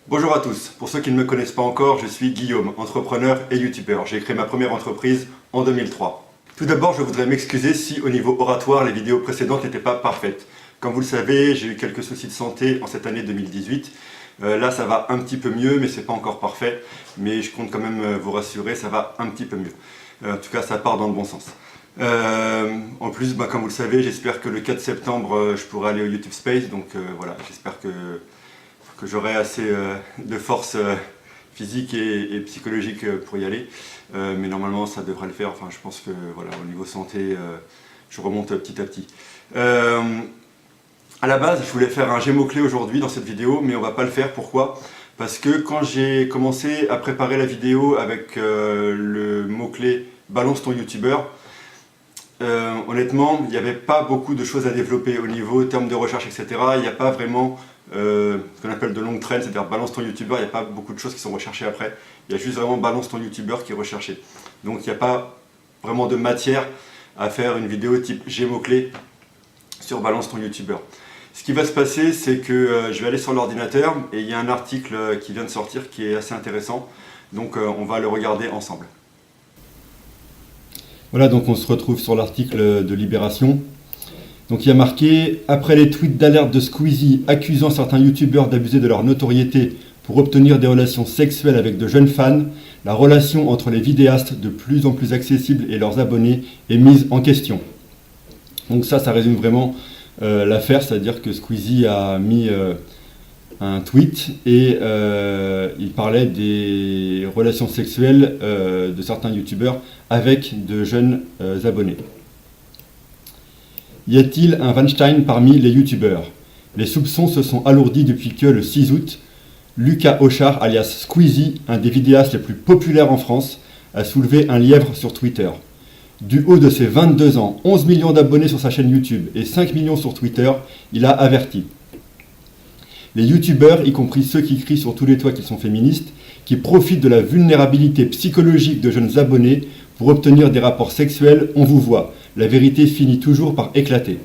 Bonjour à tous, pour ceux qui ne me connaissent pas encore, je suis Guillaume, entrepreneur et youtubeur. J'ai créé ma première entreprise en 2003. Tout d'abord, je voudrais m'excuser si au niveau oratoire, les vidéos précédentes n'étaient pas parfaites. Comme vous le savez, j'ai eu quelques soucis de santé en cette année 2018. Là, ça va un petit peu mieux, mais c'est pas encore parfait. Mais je compte quand même vous rassurer, ça va un petit peu mieux. En tout cas, ça part dans le bon sens. En plus, comme vous le savez, j'espère que le 4 septembre, je pourrai aller au YouTube Space. Donc voilà, j'espère que j'aurai assez de force physique et psychologique pour y aller. Mais normalement, ça devrait le faire. Enfin, je pense que voilà, au niveau santé, je remonte petit à petit. À la base, je voulais faire un G-mot-clé aujourd'hui dans cette vidéo, mais on va pas le faire. Pourquoi ? Parce que quand j'ai commencé à préparer la vidéo avec le mot-clé « Balance ton youtubeur », honnêtement, il n'y avait pas beaucoup de choses à développer au niveau termes de recherche, etc. Il n'y a pas vraiment ce qu'on appelle de longue traîne, c'est-à-dire balance ton youtubeur, il n'y a pas beaucoup de choses qui sont recherchées après. Il y a juste vraiment balance ton youtubeur qui est recherché. Donc il n'y a pas vraiment de matière à faire une vidéo type G mots-clés sur balance ton youtubeur. Ce qui va se passer, c'est que je vais aller sur l'ordinateur et il y a un article qui vient de sortir qui est assez intéressant. Donc on va le regarder ensemble. Voilà, donc on se retrouve sur l'article de Libération. Donc il y a marqué « Après les tweets d'alerte de Squeezie accusant certains youtubeurs d'abuser de leur notoriété pour obtenir des relations sexuelles avec de jeunes fans, la relation entre les vidéastes de plus en plus accessible et leurs abonnés est mise en question. » Donc ça résume vraiment l'affaire, c'est-à-dire que Squeezie a mis un tweet et il parlait des relations sexuelles de certains youtubeurs avec de jeunes abonnés. Y a-t-il un Weinstein parmi les youtubeurs? Les soupçons se sont alourdis depuis que, le 6 août, Lucas Auchard, alias Squeezie, un des vidéastes les plus populaires en France, a soulevé un lièvre sur Twitter. Du haut de ses 22 ans, 11 millions d'abonnés sur sa chaîne YouTube et 5 millions sur Twitter, il a averti. Les youtubeurs, y compris ceux qui crient sur tous les toits qu'ils sont féministes, qui profitent de la vulnérabilité psychologique de jeunes abonnés pour obtenir des rapports sexuels, on vous voit. La vérité finit toujours par éclater.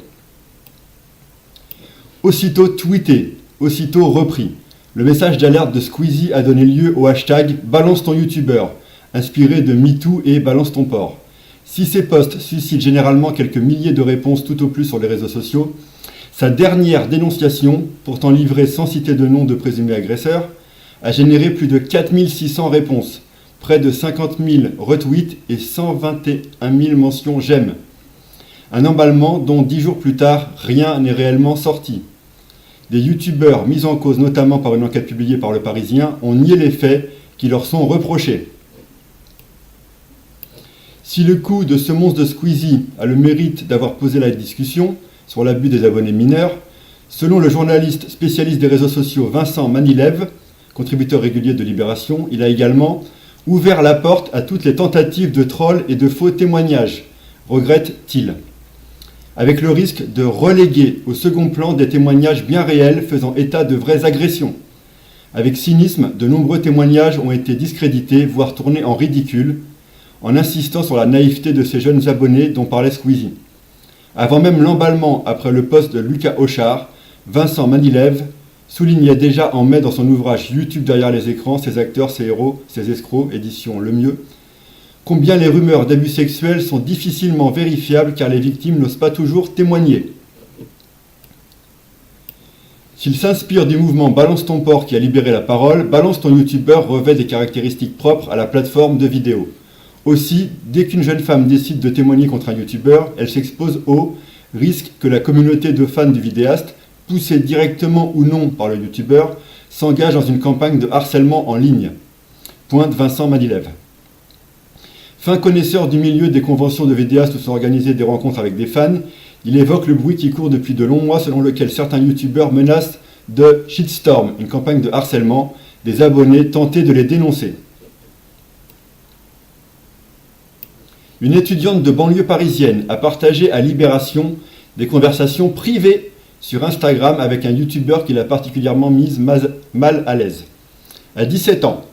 Aussitôt tweeté, aussitôt repris, le message d'alerte de Squeezie a donné lieu au hashtag « Balance ton youtubeur », inspiré de MeToo et « Balance ton porc ». Si ces posts suscitent généralement quelques milliers de réponses tout au plus sur les réseaux sociaux, sa dernière dénonciation, pourtant livrée sans citer de nom de présumé agresseur, a généré plus de 4600 réponses, près de 50 000 retweets et 121 000 mentions « j'aime ». Un emballement dont 10 jours plus tard, rien n'est réellement sorti. Des youtubeurs mis en cause notamment par une enquête publiée par Le Parisien ont nié les faits qui leur sont reprochés. Si le coup de ce monstre de Squeezie a le mérite d'avoir posé la discussion sur l'abus des abonnés mineurs, selon le journaliste spécialiste des réseaux sociaux Vincent Manilev, contributeur régulier de Libération, il a également ouvert la porte à toutes les tentatives de trolls et de faux témoignages, regrette-t-il, avec le risque de reléguer au second plan des témoignages bien réels faisant état de vraies agressions. Avec cynisme, de nombreux témoignages ont été discrédités, voire tournés en ridicule, en insistant sur la naïveté de ces jeunes abonnés dont parlait Squeezie. Avant même l'emballement après le post de Lucas Auchard, Vincent Manilev soulignait déjà en mai dans son ouvrage « YouTube derrière les écrans, ses acteurs, ses héros, ses escrocs », édition Le Mieux, combien les rumeurs d'abus sexuels sont difficilement vérifiables car les victimes n'osent pas toujours témoigner. S'il s'inspire du mouvement Balance ton porc qui a libéré la parole, Balance ton youtubeur revêt des caractéristiques propres à la plateforme de vidéo. Aussi, dès qu'une jeune femme décide de témoigner contre un youtubeur, elle s'expose au risque que la communauté de fans du vidéaste, poussée directement ou non par le youtubeur, s'engage dans une campagne de harcèlement en ligne. Pointe Vincent Manilev. Fin connaisseur du milieu des conventions de vidéastes où sont organisées des rencontres avec des fans, il évoque le bruit qui court depuis de longs mois selon lequel certains youtubeurs menacent de shitstorm, une campagne de harcèlement, des abonnés tentés de les dénoncer. Une étudiante de banlieue parisienne a partagé à Libération des conversations privées sur Instagram avec un youtubeur qui l'a particulièrement mise mal à l'aise. À 17 ans,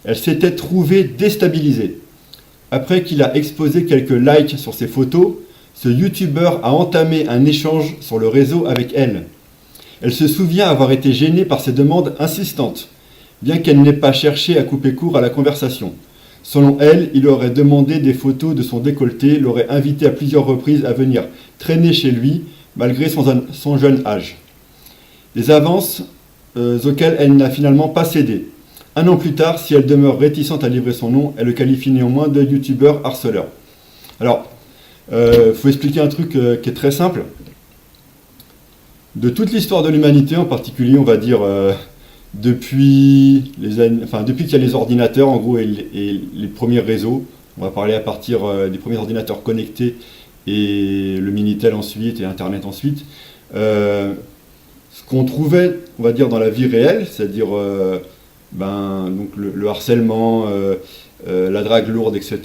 elle s'était trouvée déstabilisée. Après qu'il a exposé quelques likes sur ses photos, ce youtubeur a entamé un échange sur le réseau avec elle. Elle se souvient avoir été gênée par ses demandes insistantes. bien qu'elle n'ait pas cherché à couper court à la conversation. Selon elle, il aurait demandé des photos de son décolleté, l'aurait invité à plusieurs reprises à venir traîner chez lui, malgré son jeune âge. Des avances auxquelles elle n'a finalement pas cédé. Un an plus tard, si elle demeure réticente à livrer son nom, elle le qualifie néanmoins de youtubeur harceleur. Alors, faut expliquer un truc qui est très simple. De toute l'histoire de l'humanité, en particulier, on va dire depuis qu'il y a les ordinateurs, en gros, et les premiers réseaux, on va parler à partir des premiers ordinateurs connectés et le Minitel ensuite et Internet ensuite. Ce qu'on trouvait, on va dire, dans la vie réelle, c'est-à-dire donc le harcèlement, la drague lourde, etc.,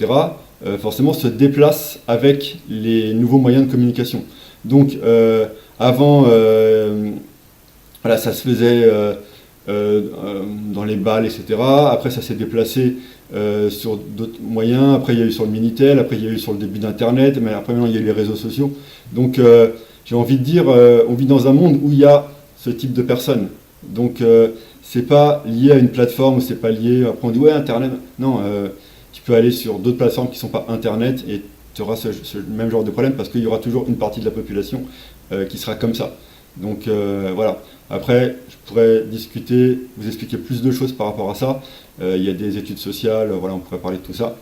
forcément se déplace avec les nouveaux moyens de communication. Donc, avant, voilà, ça se faisait dans les balles, etc. Après, ça s'est déplacé sur d'autres moyens. Après, il y a eu sur le Minitel. Après, il y a eu sur le début d'Internet. Mais après, maintenant, il y a eu les réseaux sociaux. Donc, j'ai envie de dire, on vit dans un monde où il y a ce type de personnes. Donc, c'est pas lié à une plateforme ou c'est pas lié. Après, on dit ouais, Internet. Non, tu peux aller sur d'autres plateformes qui ne sont pas Internet et tu auras ce même genre de problème parce qu'il y aura toujours une partie de la population qui sera comme ça. Donc voilà. Après, je pourrais discuter, vous expliquer plus de choses par rapport à ça. Il y a des études sociales, voilà, on pourrait parler de tout ça.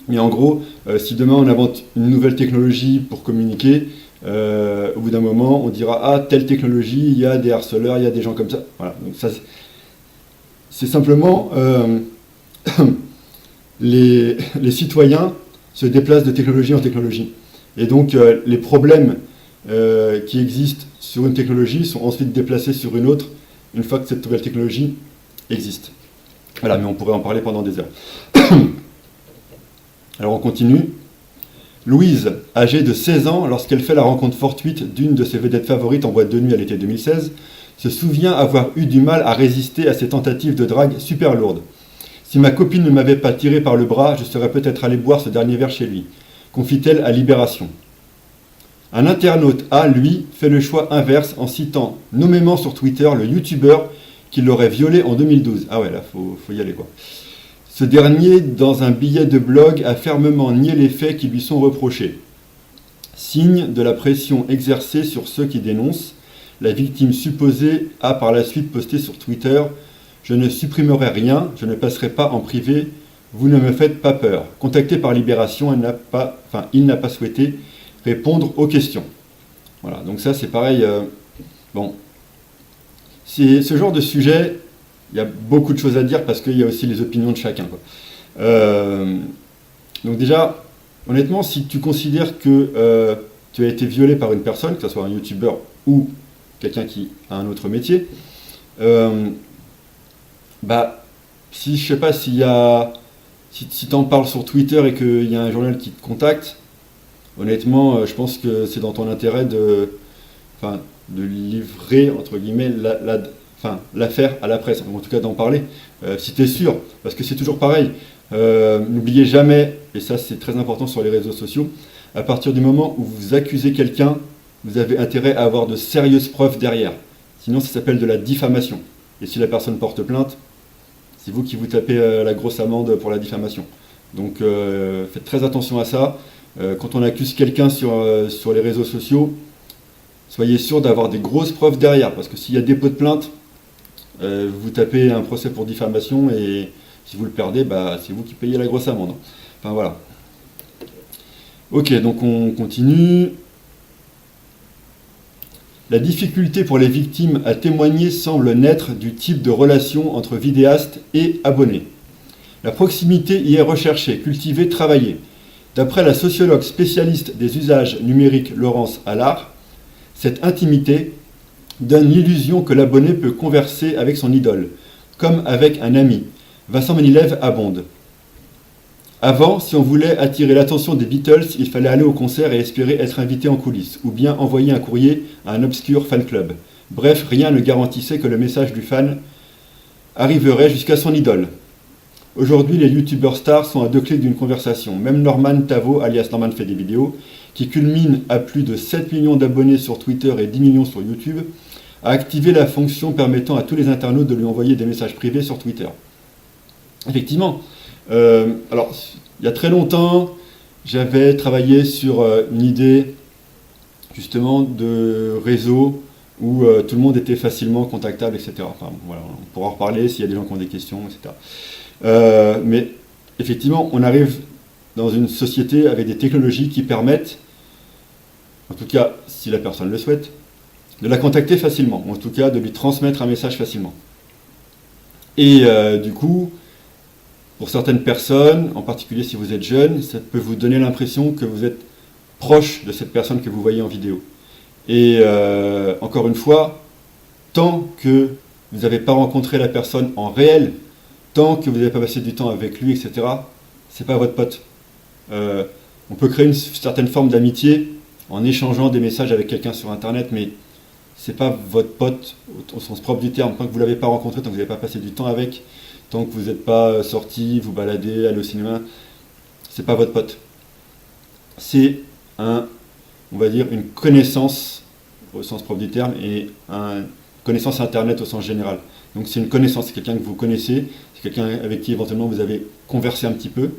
Mais en gros, si demain on invente une nouvelle technologie pour communiquer, au bout d'un moment, on dira ah, telle technologie, il y a des harceleurs, il y a des gens comme ça. Voilà. Donc ça, c'est simplement les citoyens se déplacent de technologie en technologie. Et donc les problèmes qui existent sur une technologie sont ensuite déplacés sur une autre une fois que cette nouvelle technologie existe. Voilà, mais on pourrait en parler pendant des heures. Alors on continue. Louise, âgée de 16 ans, lorsqu'elle fait la rencontre fortuite d'une de ses vedettes favorites en boîte de nuit à l'été 2016, se souvient avoir eu du mal à résister à ces tentatives de drague super lourdes. Si ma copine ne m'avait pas tiré par le bras, je serais peut-être allé boire ce dernier verre chez lui, confie-t-elle à Libération. Un internaute a, lui, fait le choix inverse en citant nommément sur Twitter le youtubeur qui l'aurait violé en 2012. Ah ouais, là, faut y aller quoi. Ce dernier, dans un billet de blog, a fermement nié les faits qui lui sont reprochés. Signe de la pression exercée sur ceux qui dénoncent, la victime supposée a par la suite posté sur Twitter « Je ne supprimerai rien, je ne passerai pas en privé, vous ne me faites pas peur ». Contacté par Libération, il n'a pas souhaité répondre aux questions. Voilà, donc ça c'est pareil. Bon, c'est ce genre de sujet, il y a beaucoup de choses à dire parce qu'il y a aussi les opinions de chacun, quoi. Donc déjà, honnêtement, si tu considères que tu as été violé par une personne, que ce soit un youtubeur ou quelqu'un qui a un autre métier, si je sais pas si tu en parles sur Twitter et qu'il y a un journal qui te contacte, honnêtement, je pense que c'est dans ton intérêt de livrer, entre guillemets, l'affaire à la presse, en tout cas d'en parler, si tu es sûr, parce que c'est toujours pareil. N'oubliez jamais, et ça c'est très important sur les réseaux sociaux, à partir du moment où vous accusez quelqu'un, vous avez intérêt à avoir de sérieuses preuves derrière. Sinon ça s'appelle de la diffamation. Et si la personne porte plainte, c'est vous qui vous tapez la grosse amende pour la diffamation. Donc faites très attention à ça. Quand on accuse quelqu'un sur les réseaux sociaux, soyez sûr d'avoir des grosses preuves derrière, parce que s'il y a dépôt de plainte, vous tapez un procès pour diffamation et si vous le perdez, c'est vous qui payez la grosse amende. Enfin voilà. Ok, donc on continue. La difficulté pour les victimes à témoigner semble naître du type de relation entre vidéastes et abonnés. La proximité y est recherchée, cultivée, travaillée. D'après la sociologue spécialiste des usages numériques Laurence Allard, cette intimité donne l'illusion que l'abonné peut converser avec son idole, comme avec un ami. Vincent Manilev abonde. Avant, si on voulait attirer l'attention des Beatles, il fallait aller au concert et espérer être invité en coulisses, ou bien envoyer un courrier à un obscur fan club. Bref, rien ne garantissait que le message du fan arriverait jusqu'à son idole. Aujourd'hui, les youtubeurs stars sont à 2 clics d'une conversation. Même Norman Tavo, alias Norman fait des vidéos, qui culmine à plus de 7 millions d'abonnés sur Twitter et 10 millions sur YouTube, a activé la fonction permettant à tous les internautes de lui envoyer des messages privés sur Twitter. Effectivement, alors il y a très longtemps, j'avais travaillé sur une idée justement de réseau où tout le monde était facilement contactable, etc. Enfin, voilà, on pourra en reparler s'il y a des gens qui ont des questions, etc. Mais effectivement, on arrive dans une société avec des technologies qui permettent, en tout cas si la personne le souhaite, de la contacter facilement, ou en tout cas de lui transmettre un message facilement. Et du coup, pour certaines personnes, en particulier si vous êtes jeune, ça peut vous donner l'impression que vous êtes proche de cette personne que vous voyez en vidéo. Et encore une fois, tant que vous n'avez pas rencontré la personne en réel, tant que vous n'avez pas passé du temps avec lui, etc., c'est pas votre pote. On peut créer une certaine forme d'amitié en échangeant des messages avec quelqu'un sur Internet, mais c'est pas votre pote au sens propre du terme. Tant que vous l'avez pas rencontré, tant que vous n'avez pas passé du temps avec, tant que vous n'êtes pas sorti, vous balader, aller au cinéma, c'est pas votre pote. C'est on va dire, une connaissance au sens propre du terme et une connaissance Internet au sens général. Donc c'est une connaissance, c'est quelqu'un que vous connaissez, c'est quelqu'un avec qui éventuellement vous avez conversé un petit peu,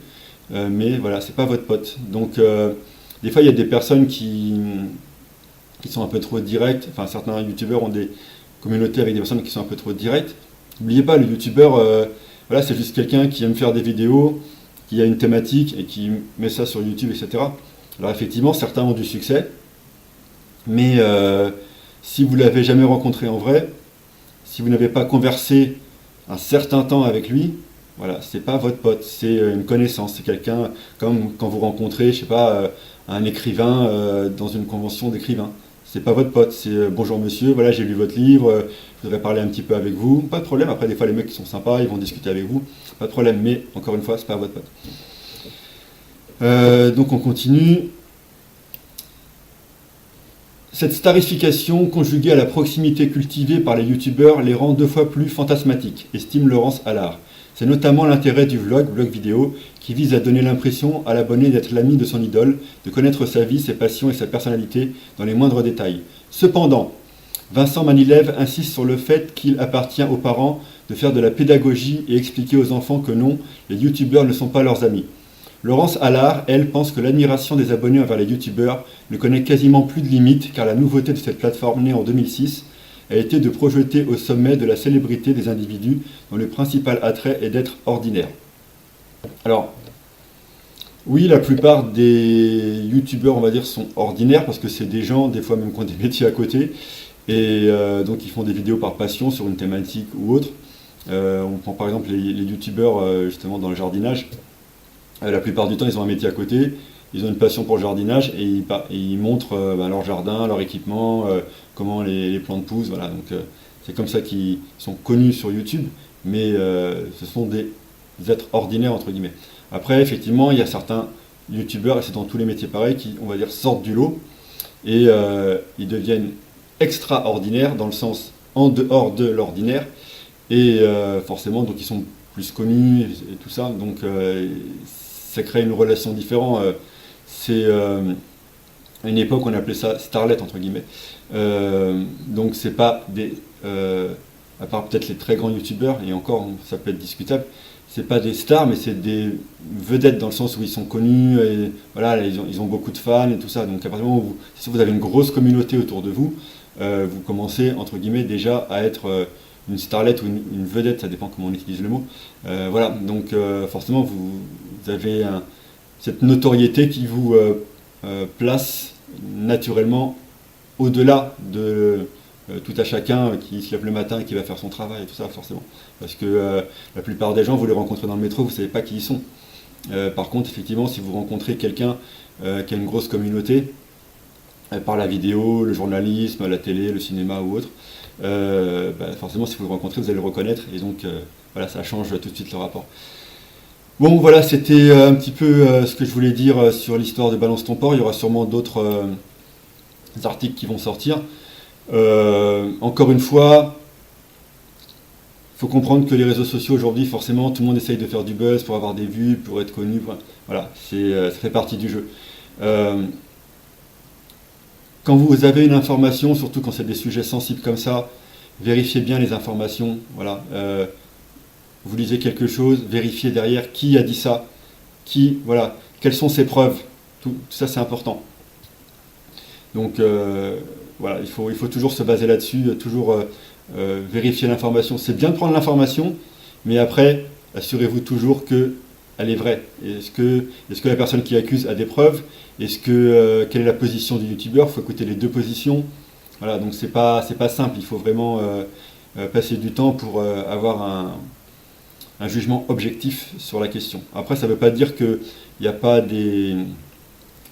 mais voilà, c'est pas votre pote. Donc des fois il y a des personnes qui sont un peu trop directes, enfin certains youtubeurs ont des communautés avec des personnes qui sont un peu trop directes. N'oubliez pas, le youtubeur, voilà, c'est juste quelqu'un qui aime faire des vidéos, qui a une thématique et qui met ça sur YouTube, etc. Alors effectivement, certains ont du succès, mais si vous ne l'avez jamais rencontré en vrai, si vous n'avez pas conversé un certain temps avec lui, voilà, c'est pas votre pote, c'est une connaissance, c'est quelqu'un comme quand vous rencontrez, je sais pas, un écrivain dans une convention d'écrivains. C'est pas votre pote, c'est bonjour monsieur, voilà, j'ai lu votre livre, je voudrais parler un petit peu avec vous, pas de problème. Après, des fois, les mecs qui sont sympas, ils vont discuter avec vous, pas de problème, mais encore une fois, c'est pas votre pote. Donc on continue. Cette starification conjuguée à la proximité cultivée par les youtubeurs les rend 2 fois plus fantasmatiques, estime Laurence Allard. C'est notamment l'intérêt du vlog vidéo, qui vise à donner l'impression à l'abonné d'être l'ami de son idole, de connaître sa vie, ses passions et sa personnalité dans les moindres détails. Cependant, Vincent Manilev insiste sur le fait qu'il appartient aux parents de faire de la pédagogie et expliquer aux enfants que non, les youtubeurs ne sont pas leurs amis. Laurence Allard, elle, pense que l'admiration des abonnés envers les youtubeurs ne connaît quasiment plus de limites, car la nouveauté de cette plateforme née en 2006 a été de projeter au sommet de la célébrité des individus dont le principal attrait est d'être ordinaire. Alors, oui, la plupart des youtubeurs, on va dire, sont ordinaires, parce que c'est des gens, des fois même qui ont des métiers à côté, et donc ils font des vidéos par passion sur une thématique ou autre. On prend par exemple les youtubeurs justement dans le jardinage. La plupart du temps, ils ont un métier à côté, ils ont une passion pour le jardinage et ils montrent leur jardin, leur équipement, comment les plantes poussent. Voilà. Donc c'est comme ça qu'ils sont connus sur YouTube, mais ce sont des êtres ordinaires entre guillemets. Après, effectivement, il y a certains youtubeurs, et c'est dans tous les métiers pareils, qui, on va dire, sortent du lot et ils deviennent extraordinaires dans le sens en dehors de l'ordinaire et forcément, donc ils sont plus connus et tout ça. Donc ça crée une relation différente. C'est à une époque on appelait ça starlet entre guillemets. Donc c'est pas des, à part peut-être les très grands youtubeurs, et encore ça peut être discutable, c'est pas des stars mais c'est des vedettes dans le sens où ils sont connus et voilà, ils ont beaucoup de fans et tout ça. Donc à partir du moment où si vous avez une grosse communauté autour de vous, vous commencez entre guillemets déjà à être une starlette ou une vedette, ça dépend comment on utilise le mot. Voilà, donc forcément vous avez cette notoriété qui vous place naturellement au-delà de tout à chacun qui se lève le matin et qui va faire son travail et tout ça, forcément. Parce que la plupart des gens, vous les rencontrez dans le métro, vous ne savez pas qui ils sont. Par contre, effectivement, si vous rencontrez quelqu'un qui a une grosse communauté, par la vidéo, le journalisme, la télé, le cinéma ou autre, forcément, si vous le rencontrez, vous allez le reconnaître. Et donc, voilà, ça change tout de suite le rapport. Bon, voilà, c'était un petit peu ce que je voulais dire sur l'histoire de Balance ton port. Il y aura sûrement d'autres articles qui vont sortir. Encore une fois, il faut comprendre que les réseaux sociaux aujourd'hui, forcément, tout le monde essaye de faire du buzz pour avoir des vues, pour être connu. Voilà, ça fait partie du jeu. quand vous avez une information, surtout quand c'est des sujets sensibles comme ça, vérifiez bien les informations. Voilà. Vous lisez quelque chose, vérifiez derrière qui a dit ça, voilà, quelles sont ses preuves. Tout ça, c'est important. Donc, voilà, il faut toujours se baser là-dessus, toujours vérifier l'information. C'est bien de prendre l'information, mais après, assurez-vous toujours qu'elle est vraie. Est-ce que la personne qui accuse a des preuves? Quelle est la position du youtubeur? Il faut écouter les deux positions. Voilà, donc c'est pas simple. Il faut vraiment passer du temps pour avoir un jugement objectif sur la question. Après, ça ne veut pas dire qu'il n'y a pas des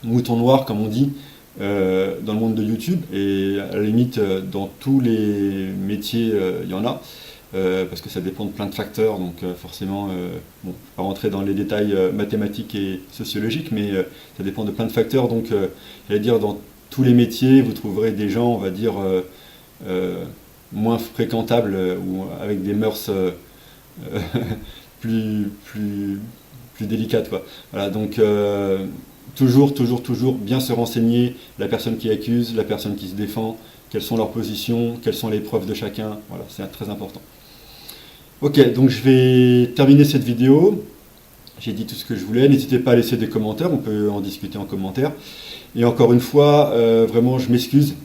moutons noirs, comme on dit, dans le monde de YouTube. Et à la limite, dans tous les métiers, il y en a. Parce que ça dépend de plein de facteurs, donc forcément, bon, je ne vais pas rentrer dans les détails mathématiques et sociologiques, mais ça dépend de plein de facteurs, donc j'allais dire dans tous les métiers, vous trouverez des gens, on va dire, moins fréquentables ou avec des mœurs plus délicates, quoi. Voilà, donc toujours bien se renseigner, la personne qui accuse, la personne qui se défend, quelles sont leurs positions, quelles sont les preuves de chacun, voilà, c'est très important. Ok, donc je vais terminer cette vidéo. J'ai dit tout ce que je voulais. N'hésitez pas à laisser des commentaires, on peut en discuter en commentaire. Et encore une fois, vraiment, je m'excuse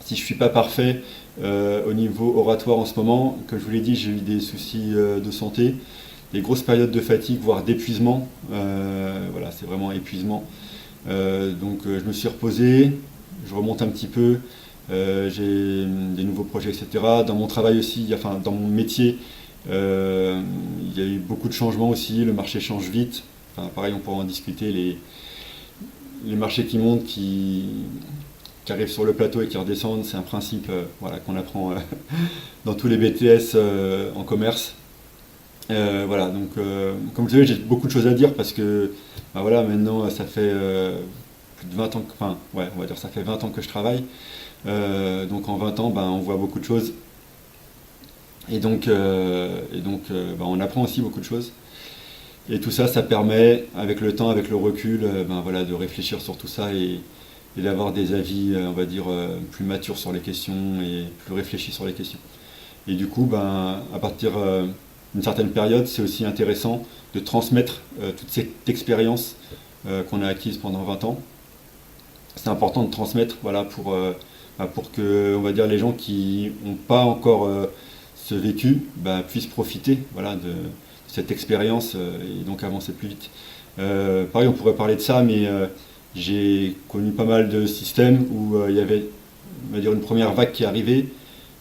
si je ne suis pas parfait au niveau oratoire en ce moment. Comme je vous l'ai dit, j'ai eu des soucis de santé, des grosses périodes de fatigue, voire d'épuisement. Voilà, c'est vraiment épuisement. Donc je me suis reposé, je remonte un petit peu. J'ai des nouveaux projets, etc. Dans mon travail aussi, enfin dans mon métier, il y a eu beaucoup de changements aussi, le marché change vite. Enfin, pareil, on pourra en discuter, les marchés qui montent, qui arrivent sur le plateau et qui redescendent, c'est un principe voilà, qu'on apprend dans tous les BTS en commerce. Voilà, donc comme vous savez, j'ai beaucoup de choses à dire parce que bah, voilà, maintenant ça fait plus de 20 ans, enfin ouais, on va dire ça fait 20 ans que je travaille. Donc en 20 ans, ben, on voit beaucoup de choses. Et donc ben, on apprend aussi beaucoup de choses. Et tout ça, ça permet, avec le temps, avec le recul, ben, voilà, de réfléchir sur tout ça et d'avoir des avis, on va dire, plus matures sur les questions et plus réfléchis sur les questions. Et du coup, ben, à partir d'une certaine période, c'est aussi intéressant de transmettre toute cette expérience qu'on a acquise pendant 20 ans. C'est important de transmettre, voilà, pour que, on va dire, les gens qui n'ont pas encore ce vécu puissent profiter, voilà, de cette expérience et donc avancer plus vite. Pareil, on pourrait parler de ça, mais j'ai connu pas mal de systèmes où il y avait, on va dire, une première vague qui est arrivée,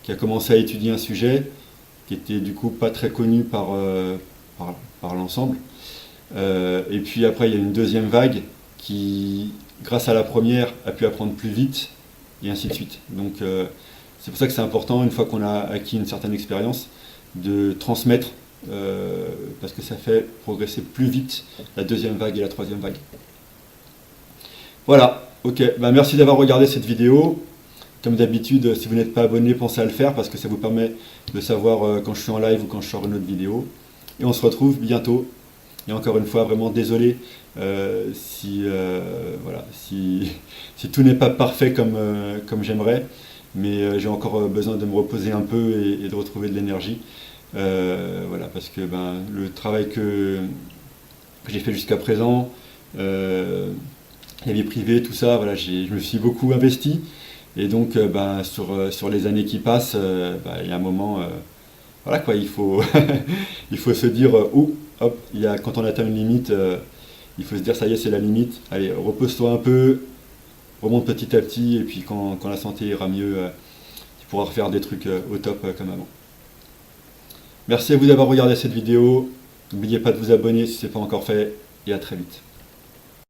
qui a commencé à étudier un sujet, qui était du coup pas très connu par l'ensemble. Et puis après, il y a une deuxième vague qui, grâce à la première, a pu apprendre plus vite, et ainsi de suite. Donc c'est pour ça que c'est important, une fois qu'on a acquis une certaine expérience, de transmettre, parce que ça fait progresser plus vite la deuxième vague et la troisième vague. Voilà, ok, merci d'avoir regardé cette vidéo. Comme d'habitude, si vous n'êtes pas abonné, pensez à le faire, parce que ça vous permet de savoir quand je suis en live ou quand je sors une autre vidéo. Et on se retrouve bientôt. Et encore une fois, vraiment désolé si tout n'est pas parfait comme j'aimerais, mais j'ai encore besoin de me reposer un peu et de retrouver de l'énergie. Voilà, parce que le travail que j'ai fait jusqu'à présent, la vie privée, tout ça, voilà, je me suis beaucoup investi. Et donc, sur les années qui passent, il y a un moment, voilà quoi, il faut, il faut se dire, hop, quand on atteint une limite, il faut se dire, ça y est, c'est la limite. Allez, repose-toi un peu, remonte petit à petit, et puis quand la santé ira mieux, tu pourras refaire des trucs au top comme avant. Merci à vous d'avoir regardé cette vidéo. N'oubliez pas de vous abonner si ce n'est pas encore fait, et à très vite.